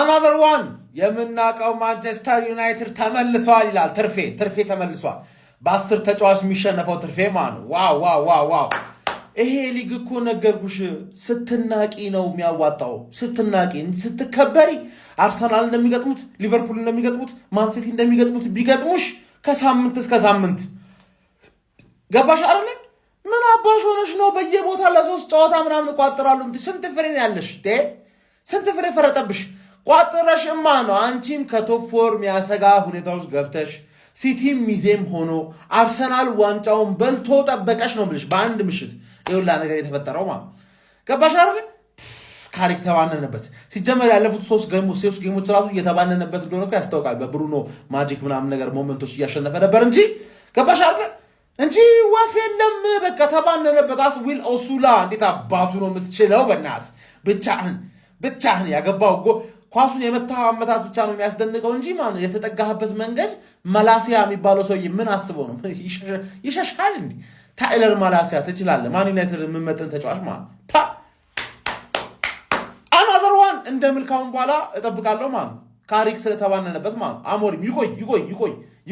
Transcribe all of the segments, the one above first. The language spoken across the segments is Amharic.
another one የምናቀው ማንቸስተር ዩናይትድ ተመልሷል ይላል ትርፌ ተመልሷል በ10 ተጫዋች የሚሸነፈው ትርፌ ማን ዋው ይሄ ሊግ እኮ ነገርኩሽ ስትናቂ ነው የሚያዋጣው ስትናቂ ስትከበሪ አርሰናል እንደሚገጥሙት ሊቨርፑል እንደሚገጥሙት ማን ሲቲ እንደሚገጥሙት ቢገጥሙሽ ከሳምንት እስከ ሳምንት ገባሽ አይደል ምን አባሽ ሆነሽ ነው በየቦታ ለሶስት ጨዋታ ምናምን ቋጥራሉ ስንት ፍሬ ያለሽ ስንት ፍሬ ፈረጠብሽ ቋጥረሽማ ነው አንቺም ከቶፕ ፎርም ያሰጋ ሁኔታዎች ገብተሽ ሲቲም ሚዜም ሆኖ አርሰናል ዋንጫውን በልቶ ጠበቀሽ ነው ብለሽ በአንድ ምሽት ይውላ ነገር የተፈጠረው ማለት ገባሽ አይደል ካሪክ ተባነነበት ሲጀመር ያለፉት 3 ጌሞች ራሱ እየተባነነበት እንደሆነ ያስታውቃል በብሩኖ ማጂክ ምናምን ነገር ሞመንቶች እያሸነፈ ነበር እንጂ ገባሽ አይደል እንጂ ዋፍ የለም በቃ ተባነነበት አስዊል ኦሱላ እንዴት አባቱ ነው የምትችለው በእናት ብቻህን ያገባው ኳሱን የመታው አመታት ብቻ ነው የሚያስደንቀው እንጂ ማን የተጠጋህበት መንገድ መላሲያ የሚባለው ሰውዬ ምን አስበው ነው ይሸሻል እንዴ ታይለር መላሲያ ትችላለህ ማን ዩናይትድ የምመጥን ተጫዋች ማለት another one እንደምልካውን በኋላ እጠብቃለሁ ማለት ካሪክ ስለተባነነበት ማለት አሞሪም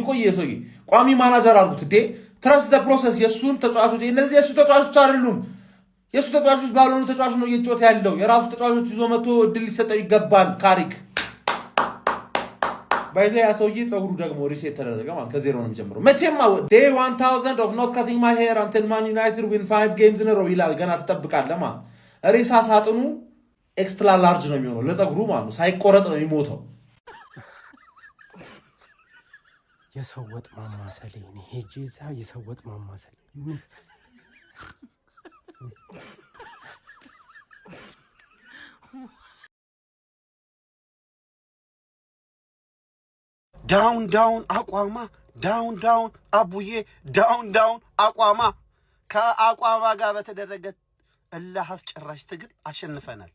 ይቆይ የሰውዬ ቋሚ ማናጀር አድርጉት እንዴ ትረስት ዘ ፕሮሰስ የሱን ተጫዋቾች እነዚህ የሱ ተጫዋቾች አይደሉም የሱ ተጫዋቾች ባልሆኑ ተጫዋቾች ነው እየጮተ ያለው የራሱ ተጫዋቾች ይዞ መጥቶ እድል ሊሰጠው ይገባል ካሪክ ባይዘ ያ ሰውዬ ጸጉሩ ደግሞ ሪሴት ተደረገ ማለት ከዜሮ ነው የሚጀምረው መቼም day 1000 of not cutting my hair until Man United win 5 games in a row ይላል ገና ተጠብቃለህ ማለት ሬሳ ሳጥኑ ኤክስትራ ላርጅ ነው የሚሆነው ለጸጉሩ ማለት ሳይቆረጥ ነው የሚሞተው የሰወጥ ማማሰል እኔ ሄጄዛ የሰወጥ ማማሰል ዳውን አቋማ ዳውን አቡዬ ዳውን አቋማ ከአቋማ ጋር በተደረገ እልህ አስጨራሽ ትግል አሸንፈናል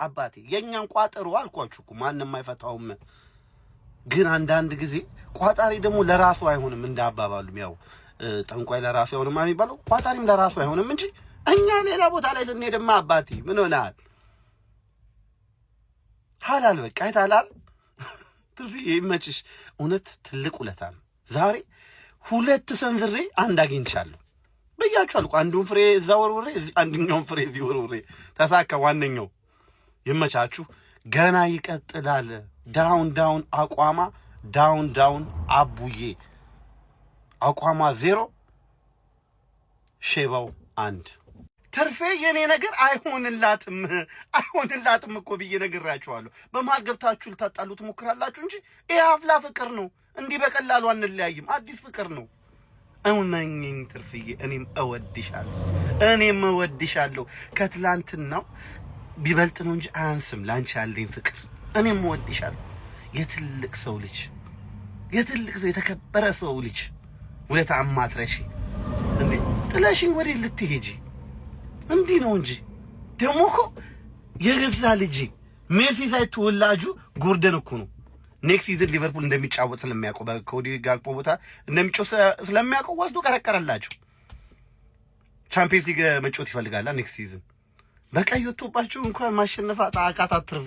አባቴ የኛን ቋጠሮ አልኳችሁ እኮ ማንንም አይፈታውም ግን አንዳንድ ጊዜ ቋጣሪ ደግሞ ለራሱ አይሆንም እንዳባባሉም ያው ጠንቋይ ለራሱ አይሆንም የሚባለው ቋጣሪም ለራሱ አይሆንም እንጂ እኛ ሌላ ቦታ ላይ ስንሄድማ አባቴ ምን ሆነሃል ሐላል በቃ አይታላል ትርፊ ይመችሽ እውነት ትልቅ ውለታ ነው ዛሬ 2 ሰንዝሬ አንድ አግኝቻለሁ በያችኋል አንዱን ፍሬ ዛወርውሬ አንደኛውን ፍሬ ዚወርውሬ ተሳካ ዋነኛው ይመቻችሁ ገና ይቀጥላል ዳውን አቋማ ዳውን አቡዬ አቋማ 0 ሼባው 1 ትርፌ የኔ ነገር አይሆንላትም እኮ ብዬ ነግራችኋለሁ በመሃል ገብታችሁ ልታጣሉ ትሞክራላችሁ እንጂ ይሄ አፍላ ፍቅር ነው እንዲህ በቀላሉ አንለያይም አዲስ ፍቅር ነው እውነኝን ትርፍዬ እኔም እወድሻለሁ ከትላንትናው ቢበልጥ ነው እንጂ አያንስም ላንቺ ያለኝ ፍቅር እኔም እወድሻለሁ የትልቅ ሰው የተከበረ ሰው ልጅ ወለታ አማትረሺ እንዴ ጥላሽኝ ወዴ ልትሄጂ እንዲህ ነው እንጂ ደሞ እኮ የገዛ ልጅ ሜሲ ሳይተወላጁ ጎርደን እኮ ነው ኔክስት ሲዝን ሊቨርፑል እንደሚጫወት ስለሚያውቀው በኮዲ ጋክፖ ቦታ እንደሚጫወት ስለሚያውቀው ወስዶ ቀረቀረላችሁ ቻምፒየንስ ሊግ መጫወት ይፈልጋል ኔክስት ሲዝን በቀይ ወጥቶባችሁ እንኳን ማሸነፍ አቃታት አትርፌ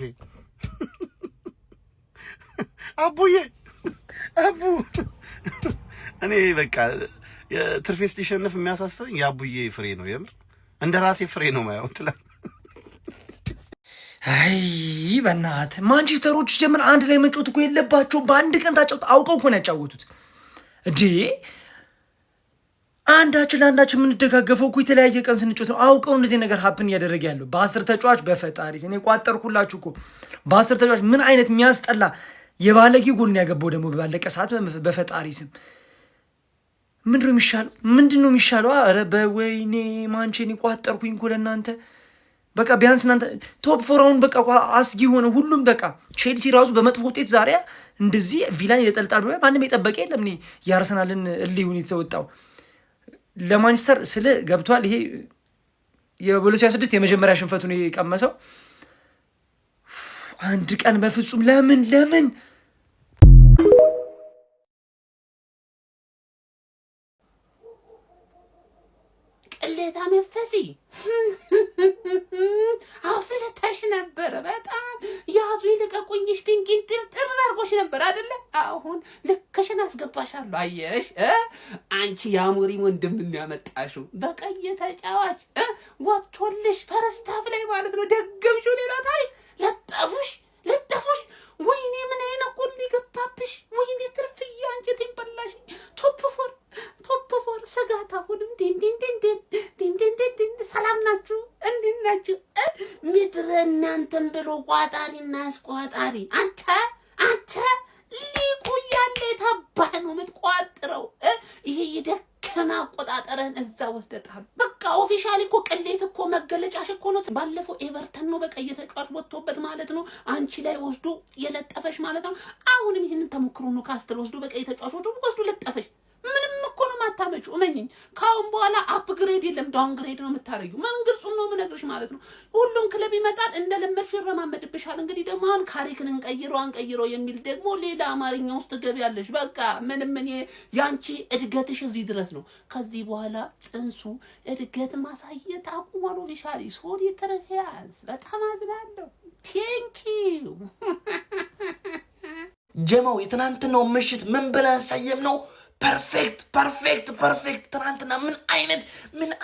አቡዬ እኔ በቃ ትርፌ ሲሸነፍ የሚያሳስበኝ የአቡዬ ፍሬ ነው የምር እንደ ራሴ ፍሬ ነው ማየው ትላል አይ በእናት ማንቸስተሮች ጀምር አንድ ላይ መጫወት እኮ የለባቸው በአንድ ቀን ታጫውት አውቀው እኮ ነው ያጫወቱት እንዴ አንዳችን ለአንዳችን የምንደጋገፈው እኮ የተለያየ ቀን ስንጫወት ነው አውቀው እንደዚህ ነገር ሀፕን እያደረገ ያለው በ10 ተጫዋች በፈጣሪ እኔ ቋጠርኩላችሁ እኮ በ10 ተጫዋች ምን አይነት የሚያስጠላ የባለጌ ጎል ነው ያገባው ደግሞ ባለቀ ሰዓት በፈጣሪ ስም ምንድነው የሚሻለው አረ በወይኔ ማንቸኒ ቋጠርኩኝ እኮ ለእናንተ በቃ ቢያንስ እናንተ ቶፕ 4 በቃ አስጊ ሆነ ሁሉም በቃ ቼልሲ ራሱ በመጥፎ ውጤት ዛሬ እንደዚህ ቪላን ይለጠልጣል ብሎ ማንንም የጠበቀ የለም ነው የአርሰናልን እልዩን የተወጣው ለማንቸስተር ስለ ገብቷል ይሄ የቦሎሲያ 6 የመጀመሪያ ሽንፈቱን የቀመሰው አንድ ቀን በፍጹም ለምን ቅሌታ መንፈሲ አፍለታሽ ነበር በጣም ያዙ ይልቀቁኝሽ ድንቂን ጥርጥር አድርጎሽ ነበር አይደለ? አሁን ልክሽን አስገባሻለሁ። አየሽ አንቺ የአሞሪም ወንድም ያመጣሽው በቀይ ተጫዋች ወጥቶልሽ ፈረስታፍ ላይ ማለት ነው። ደገምሽው ሌላ ታሪክ ለጠፉሽ። ወይኔ ምን አይነት ጎል ሊገባብሽ! ወይኔ ትርፍዬ አንጀቴን በላሽ። ቶፕ ፎር ስጋት አሁንም ሰላም ናችሁ? እንዴት ናችሁ? ምድረ እናንተን ብሎ ቋጣሪና አስቋጣሪ አንተ ሊቁ ያለ የታባህ ነው የምትቋጥረው። ይሄ የደከመ አቆጣጠርህን እዛ ወስደታል። በቃ ኦፊሻሊ እኮ ቅሌት እኮ መገለጫሽ እኮ ነው። ባለፈው ኤቨርተን ነው በቃ እየተጫዋች ወጥቶበት ማለት ነው አንቺ ላይ ወስዶ የለጠፈሽ ማለት ነው። አሁንም ይህንን ተሞክሮ ነው ካስትል ወስዶ በቃ እየተጫዋች ወስዶ ለጠፈሽ። ምንም እኮ ነው ማታመጩ። እመኝኝ ካሁን በኋላ አፕግሬድ የለም ዳውንግሬድ ነው የምታረጊው። መንግልጹን ነው የምነግርሽ ማለት ነው። ሁሉም ክለብ ይመጣል እንደለመድሽው ይረማመድብሻል። እንግዲህ ደግሞ አሁን ካሪክን እንቀይረው የሚል ደግሞ ሌላ አማርኛ ውስጥ ትገቢያለሽ። በቃ ምንም እኔ ያንቺ እድገትሽ እዚህ ድረስ ነው። ከዚህ በኋላ ጽንሱ እድገት ማሳየት አቁሟል። ኦፊሻሊ ሶሪ ተረፊያስ በጣም አዝናለሁ። ቴንኪው ጀማው የትናንትናው ምሽት ምን ብለን ሰየም ነው? ፐርፌክት። ትናንትና ምን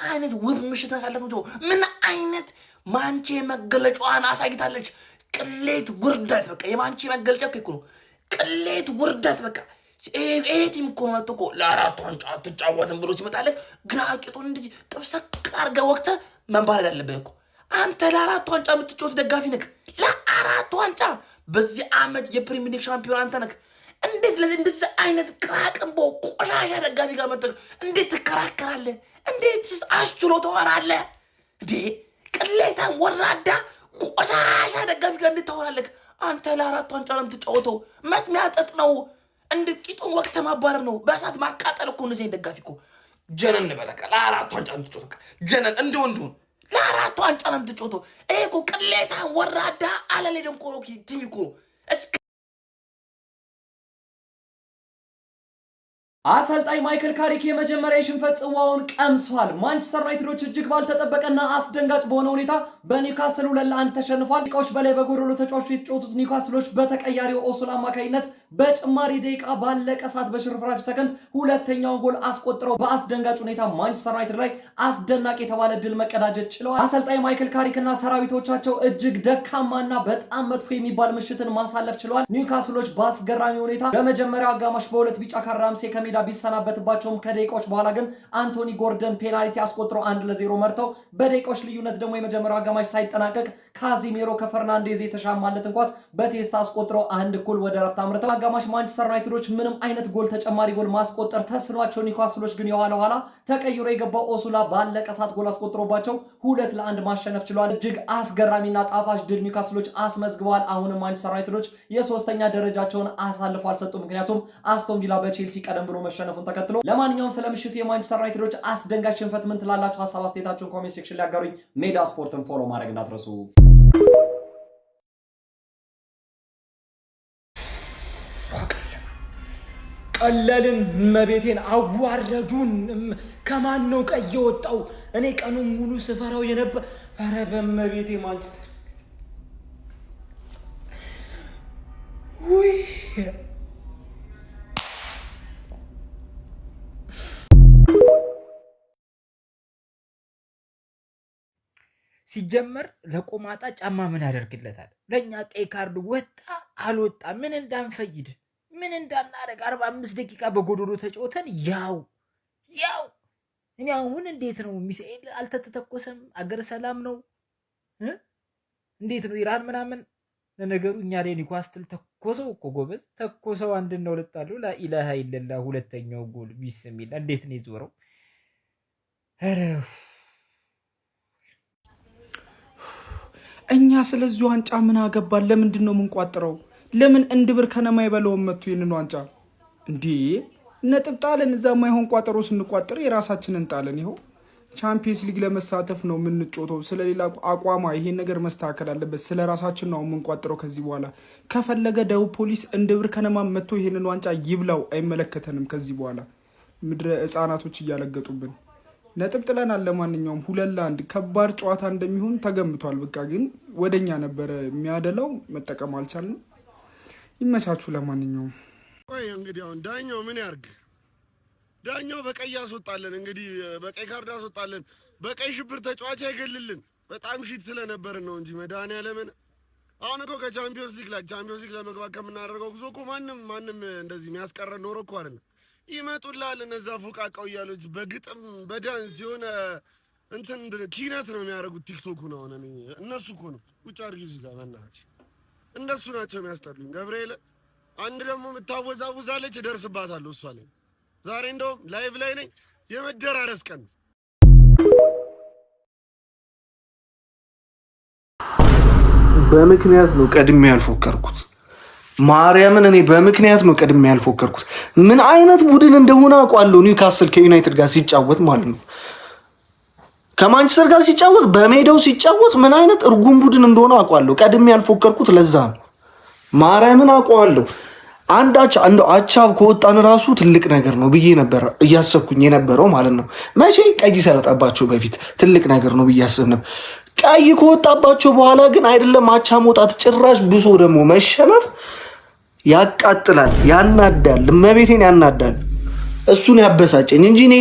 አይነት ውብ ምሽት ያሳለፍ ነው። ምን አይነት ማንቼ መገለጫዋን አሳይታለች። ቅሌት ውርደት፣ በቃ የማንቼ መገለጫ እኮ ነው። ቅሌት ውርደት፣ በቃ ይሄ ቲም እኮ ነው መጥቶ እኮ ለአራቱ ዋንጫ አትጫወትም ብሎ ሲመጣለህ ግራ ቂጡን እንደዚህ ጥብስቅ አድርገህ ወቅተህ መንባል አለብህ እኮ። አንተ ለአራቱ ዋንጫ የምትጫወት ደጋፊ ነህ። ለአራቱ ዋንጫ በዚህ ዓመት የፕሪሚየር ሊግ ሻምፒዮን አንተ ነህ። እንዴት እንደዚህ አይነት ቅራቅንቦ ቆሻሻ ደጋፊ ጋር መጥተህ እንዴት ትከራከራለህ? እንዴት አስችሎ ተወራለህ እንዴ? ቅሌታን ወራዳ ቆሻሻ ደጋፊ ጋር እንዴት ታወራለህ? አንተ ለአራቱ ዋንጫ ነው የምትጫወተው። መስሚያ ጥጥ ነው። እንደ ቂጡን ወቅት ማባረር ነው። በእሳት ማቃጠል እኮ ነው። ደጋፊ እኮ ጀነን በለካ ለአራቱ ዋንጫ ነው የምትጫወተው። ጀነን እንደወንዱ ለአራቱ ዋንጫ ነው የምትጫወተው። ይሄ እኮ ቅሌታን ወራዳ አለሌ ደንቆሮ ቲም እኮ እስከ አሰልጣኝ ማይክል ካሪክ የመጀመሪያ የሽንፈት ጽዋውን ቀምሷል። ማንቸስተር ዩናይትዶች እጅግ ባልተጠበቀና አስደንጋጭ በሆነ ሁኔታ በኒውካስል 2-1 ተሸንፏል። ደቂቃዎች በላይ በጎዶሎ ተጫዋቾች የተጫወቱት ኒውካስሎች በተቀያሪው ኦሱላ አማካኝነት በጭማሪ ደቂቃ ባለቀ ሰዓት በሽርፍራፊ ሰከንድ ሁለተኛውን ጎል አስቆጥረው በአስደንጋጭ ሁኔታ ማንቸስተር ዩናይትድ ላይ አስደናቂ የተባለ ድል መቀዳጀት ችለዋል። አሰልጣኝ ማይክል ካሪክና ሰራዊቶቻቸው እጅግ ደካማና በጣም መጥፎ የሚባል ምሽትን ማሳለፍ ችለዋል። ኒውካስሎች በአስገራሚ ሁኔታ በመጀመሪያው አጋማሽ በሁለት ቢጫ ካርድ ራምሴ ሜዳ ቢሰናበትባቸውም ከደቂቃዎች በኋላ ግን አንቶኒ ጎርደን ፔናልቲ አስቆጥረው 1-0 መርተው በደቂቃዎች ልዩነት ደግሞ የመጀመሪያው አጋማሽ ሳይጠናቀቅ ካዚሜሮ ከፈርናንዴዝ የተሻማለትን ኳስ በቴስታ አስቆጥረው 1-1 ወደ ረፍት አምርተው አጋማሽ ማንቸስተር ዩናይትዶች ምንም አይነት ጎል ተጨማሪ ጎል ማስቆጠር ተስኗቸው ኒውካስሎች ግን የኋላ ተቀይሮ የገባው ኦሱላ ባለቀ ሰዓት ጎል አስቆጥሮባቸው 2-1 ማሸነፍ ችሏል። እጅግ አስገራሚና ጣፋጭ ድል ኒውካስሎች አስመዝግበዋል። አሁንም ማንቸስተር ዩናይትዶች የሶስተኛ ደረጃቸውን አሳልፈው አልሰጡም። ምክንያቱም አስቶን ቪላ በቼልሲ ቀደም ብሎ መሸነፉን ተከትሎ። ለማንኛውም ስለ ምሽቱ የማንቸስተር ዩናይትዶች አስደንጋጭ ሽንፈት ምን ትላላችሁ? ሐሳብ አስተያየታችሁን ኮሜንት ሴክሽን ላይ አጋሩኝ። ሜዳ ስፖርትን ፎሎ ማድረግ እንዳትረሱ። ቀለልን፣ መቤቴን አዋረዱን። ከማን ነው ቀይ የወጣው? እኔ ቀኑን ሙሉ ስፈራው የነበር ኧረ በመቤቴ ማንቸስተር ውይ ሲጀመር ለቆማጣ ጫማ ምን ያደርግለታል? ለኛ ቀይ ካርድ ወጣ አልወጣ ምን እንዳንፈይድ ምን እንዳናረግ 45 ደቂቃ በጎዶሎ ተጫውተን ያው እኔ አሁን እንዴት ነው ሚሳኤል አልተተኮሰም? አገር ሰላም ነው እንዴት ነው ኢራን ምናምን? ለነገሩ እኛ ላይ ኒውካስትል ተኮሰው እኮ ጎበዝ ተኮሰው 1-2 አሉ። ላኢላሃ ኢላላህ ሁለተኛው ጎል ቢስሚላ እንዴት ነው ይዞረው? ኧረ እኛ ስለዚህ ዋንጫ ምን አገባን? ለምንድን ነው የምንቋጥረው? ለምን እንድብር ከነማ ይበለውም መጥቶ ይንን ዋንጫ እንዴ ነጥብ ጣለን። እዛ ማይሆን ቋጠሮ ስንቋጥር የራሳችንን ጣለን። ይኸው ቻምፒየንስ ሊግ ለመሳተፍ ነው የምንጮተው። ስለሌላ አቋማ ይሄን ነገር መስተካከል አለበት። ስለ ራሳችን ነው የምንቋጥረው። ከዚህ በኋላ ከፈለገ ደቡብ ፖሊስ እንድብር ከነማ መጥቶ ይሄንን ዋንጫ ይብላው፣ አይመለከተንም። ከዚህ በኋላ ምድረ ህፃናቶች እያለገጡብን ነጥብ ጥለናል። ለማንኛውም 2-1 ከባድ ጨዋታ እንደሚሆን ተገምቷል። በቃ ግን ወደኛ ነበረ የሚያደለው፣ መጠቀም አልቻልንም። ይመቻችሁ። ለማንኛውም ቆይ እንግዲህ አሁን ዳኛው ምን ያርግ? ዳኛው በቀይ ያስወጣለን፣ እንግዲህ በቀይ ካርድ ያስወጣለን፣ በቀይ ሽብር ተጫዋች አይገልልን። በጣም ሺት ስለነበርን ነው እንጂ መድኃኒዓለምን አሁን እኮ ከቻምፒዮንስ ሊግ ለመግባት ከምናደርገው ጉዞ እኮ ማንም እንደዚህ የሚያስቀረን ኖሮ እኮ አይደለም። ይመጡላል እነዛ ፎቃቃው እያሉት በግጥም በዳንስ የሆነ እንትን ኪነት ነው የሚያደርጉት። ቲክቶክ ነው አሁን እነሱ እኮ ነው ቁጭ አድርጊ እዚህ ጋር በእናትህ እንደሱ ናቸው የሚያስጠሉኝ። ገብርኤል አንድ ደግሞ የምታወዛውዛለች እደርስባታለሁ እሷ ላይ። ዛሬ እንደውም ላይቭ ላይ ነኝ፣ የመደራረስ ቀን። በምክንያት ነው ቀድሜ ያልፎከርኩት። ማርያምን እኔ በምክንያት ነው ቀድሜ ያልፎከርኩት። ምን አይነት ቡድን እንደሆነ አውቃለሁ። ኒውካስል ከዩናይትድ ጋር ሲጫወት ማለት ነው፣ ከማንቸስተር ጋር ሲጫወት፣ በሜዳው ሲጫወት ምን አይነት እርጉም ቡድን እንደሆነ አውቃለሁ። ቀድሜ ያልፎከርኩት ለዛ ነው። ማርያምን አውቀዋለሁ። አንድ አቻ ከወጣን ራሱ ትልቅ ነገር ነው ብዬ ነበር እያሰብኩኝ የነበረው ማለት ነው። መቼ ቀይ ሳይወጣባቸው በፊት ትልቅ ነገር ነው ብዬ አስብ ነበር። ቀይ ከወጣባቸው በኋላ ግን አይደለም አቻ መውጣት፣ ጭራሽ ብሶ ደግሞ መሸነፍ ያቃጥላል፣ ያናዳል፣ እመቤቴን ያናዳል። እሱን ያበሳጨኝ እንጂ እኔ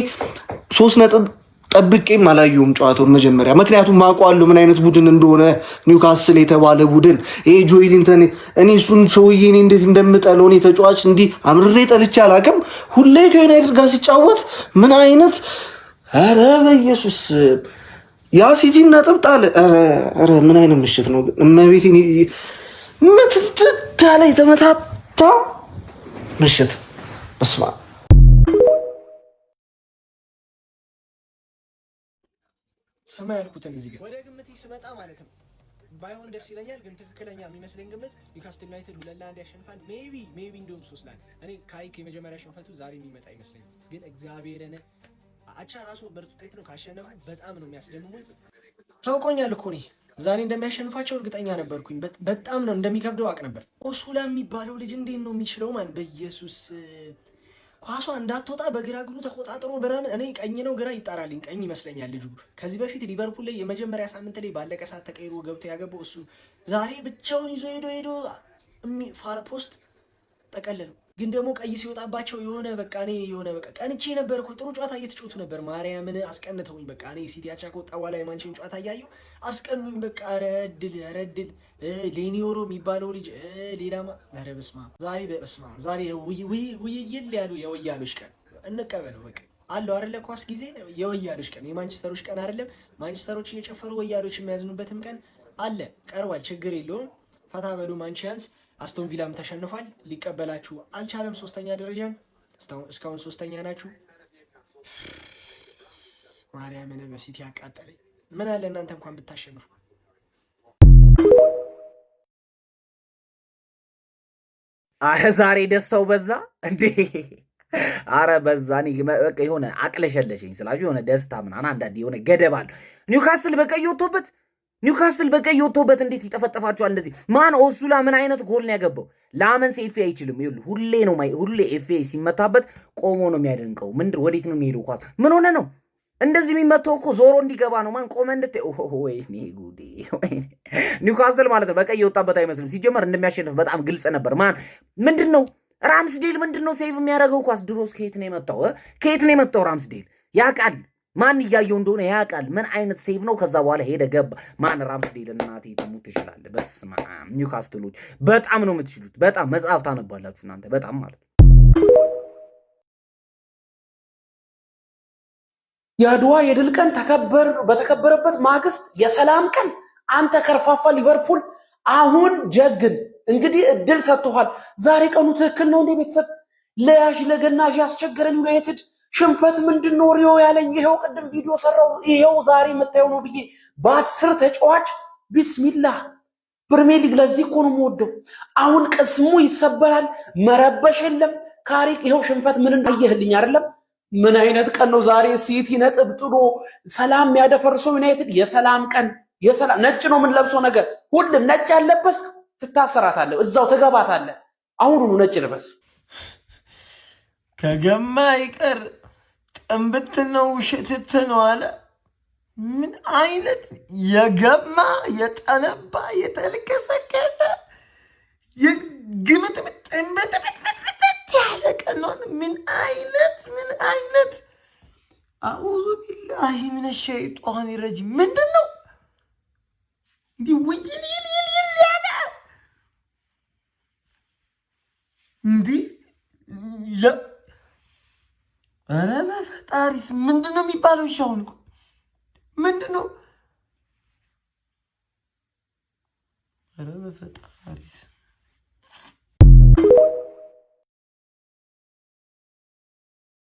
3 ነጥብ ጠብቄም አላየሁም ጨዋታውን መጀመሪያ። ምክንያቱም አውቀዋለሁ ምን አይነት ቡድን እንደሆነ ኒውካስል የተባለ ቡድን። ይሄ ጆይሊንተን እኔ እሱን ሰውዬ እኔ እንዴት እንደምጠለው እኔ ተጫዋች እንዲህ አምርሬ ጠልቼ አላውቅም። ሁሌ ከዩናይትድ ጋር ሲጫወት ምን አይነት ኧረ በኢየሱስ ያ ሲቲም ነጥብ ጣለ። ኧረ ምን አይነት ምሽት ነው እመቤቴን፣ ምትትታ ላይ የተመታታ ምሽት በስመ አብ። ሰማ ያልኩትን እዚህ ጋር ወደ ግምት ስመጣ ማለት ነው ባይሆን ደስ ይለኛል፣ ግን ትክክለኛ የሚመስለኝ ግምት ኒውካስትል ዩናይትድ 2-1 ያሸንፋል። ሜቢ እንደውም 3-1። እኔ ካሪክ የመጀመሪያ ሽንፈቱ ዛሬ የሚመጣ ይመስለኛል፣ ግን እግዚአብሔርን አቻ ራሱ ምርጥ ውጤት ነው። ካሸነፉ በጣም ነው የሚያስደምሙኝ። ታውቆኛል እኮ እኔ ዛሬ እንደሚያሸንፋቸው እርግጠኛ ነበርኩኝ። በጣም ነው እንደሚከብደው አውቅ ነበር። ኦሱላ የሚባለው ልጅ እንዴት ነው የሚችለው? ማን በኢየሱስ ኳሷ እንዳትወጣ በግራ እግሩ ተቆጣጥሮ ምናምን። እኔ ቀኝ ነው ግራ ይጣራልኝ፣ ቀኝ ይመስለኛል ልጁ። ከዚህ በፊት ሊቨርፑል ላይ የመጀመሪያ ሳምንት ላይ ባለቀ ሰዓት ተቀይሮ ገብቶ ያገባው እሱ ዛሬ ብቻውን ይዞ ሄዶ ፋር ፖስት ጠቀለለው። ግን ደግሞ ቀይ ሲወጣባቸው የሆነ በቃ ቀንቼ ነበር እኮ። ጥሩ ጨዋታ እየተጫወቱ ነበር። ማርያምን አስቀንተውኝ በቃ እኔ ሲቲ አቻ ከወጣ በኋላ የማንችን ጨዋታ እያየሁ አስቀኑኝ በቃ። ረድል ሌኒዮሮ የሚባለው ልጅ ሌላማ ኧረ በስመ አብ። ዛሬ በስመ አብ ዛሬ ውይይል ያሉ የወያሎች ቀን እንቀበለው በቃ አለው አይደለ? ኳስ ጊዜ የወያሎች ቀን፣ የማንቸስተሮች ቀን አይደለም። ማንቸስተሮች እየጨፈሩ ወያሎች የሚያዝኑበትም ቀን አለ፣ ቀርቧል። ችግር የለውም። ፈታ በሉ ማንቺያንስ። አስቶን ቪላም ተሸንፏል፣ ሊቀበላችሁ አልቻለም። 3ኛ ደረጃን እስካሁን 3ኛ ናችሁ። ማርያምን በሲቲ ያቃጠለኝ። ምን አለ እናንተ እንኳን ብታሸንፉ። አረ ዛሬ ደስታው በዛ እንዴ! አረ በዛ። እኔ በቃ የሆነ አቅለሸለሸኝ ስላችሁ የሆነ ደስታ ምናምን አንዳንዴ የሆነ ገደብ አለው። ኒውካስትል በቀይ ወጥቶበት እንዴት ይጠፈጠፋቸዋል እንደዚህ? ማን ኦሱላ ምን አይነት ጎል ነው ያገባው? ላመንስ ኤፍኤ አይችልም። ሁሌ ኤፍኤ ሲመታበት ቆሞ ነው የሚያደንቀው። ምንድን ወዴት ነው የሚሄደው? ኳስ ምን ሆነ ነው እንደዚህ የሚመታው? እኮ ዞሮ እንዲገባ ነው። ማን ቆመ ወይኔ ጉዴ! ኒውካስትል ማለት ነው በቀይ የወጣበት አይመስልም። ሲጀመር እንደሚያሸንፍ በጣም ግልጽ ነበር። ማን ምንድን ነው ራምስዴል ምንድን ነው ሴቭ የሚያደርገው ኳስ? ድሮስ ከየት ነው የመጣው? ራምስዴል ያውቃል ማን እያየው እንደሆነ ያውቃል። ምን አይነት ሴቭ ነው? ከዛ በኋላ ሄደ ገባ። ማን ራምስዴል እናቴ ትሙት ትችላለ። በስመ አብ ኒውካስትሎች በጣም ነው የምትችሉት። በጣም መጽሐፍ ታነባላችሁ እናንተ በጣም ማለት ነው። የአድዋ የድል ቀን በተከበረበት ማግስት የሰላም ቀን አንተ ከርፋፋ ሊቨርፑል አሁን ጀግን። እንግዲህ እድል ሰጥቷል። ዛሬ ቀኑ ትክክል ነው እንዴ ቤተሰብ? ለያዥ ለገናዥ ያስቸገረን ዩናይትድ ሽንፈት ምንድን ነው ሪዮ ያለኝ? ይሄው ቅድም ቪዲዮ ሰራው። ይሄው ዛሬ የምታየው ነው ብዬ በ10 ተጫዋች ቢስሚላህ ፕሪሚየር ሊግ። ለዚህ እኮ ነው የምወደው። አሁን ቅስሙ ይሰበራል። መረበሽ የለም። ካሪክ ይሄው ሽንፈት ምን እንዳየህልኝ አይደለም? ምን አይነት ቀን ነው ዛሬ? ሲቲ ነጥብ ጥሎ ሰላም ያደፈርሰው ዩናይትድ። የሰላም ቀን የሰላም ነጭ ነው ምን ለብሶ ነገር ሁሉም ነጭ ያለበስ ትታሰራታለህ፣ እዛው ትገባታለህ። አሁኑኑ ነጭ ልበስ። ከገማ ይቀር ጥንብት ነው ውሽትት ነው አለ። ምን አይነት የገማ የጠነባ የተልከሰከሰ የግምት ጥንብት ያለ ቀኖን ምን አይነት አዑዙ ቢላሂ ሚነ ሸይጣን ረጂም ምንድን ነው እንዲህ ውይል ያለ እንዲህ ኧረ በፈጣሪስ ምንድን ነው የሚባለው? ይሻውን እኮ ምንድን ነው? ኧረ በፈጣሪስ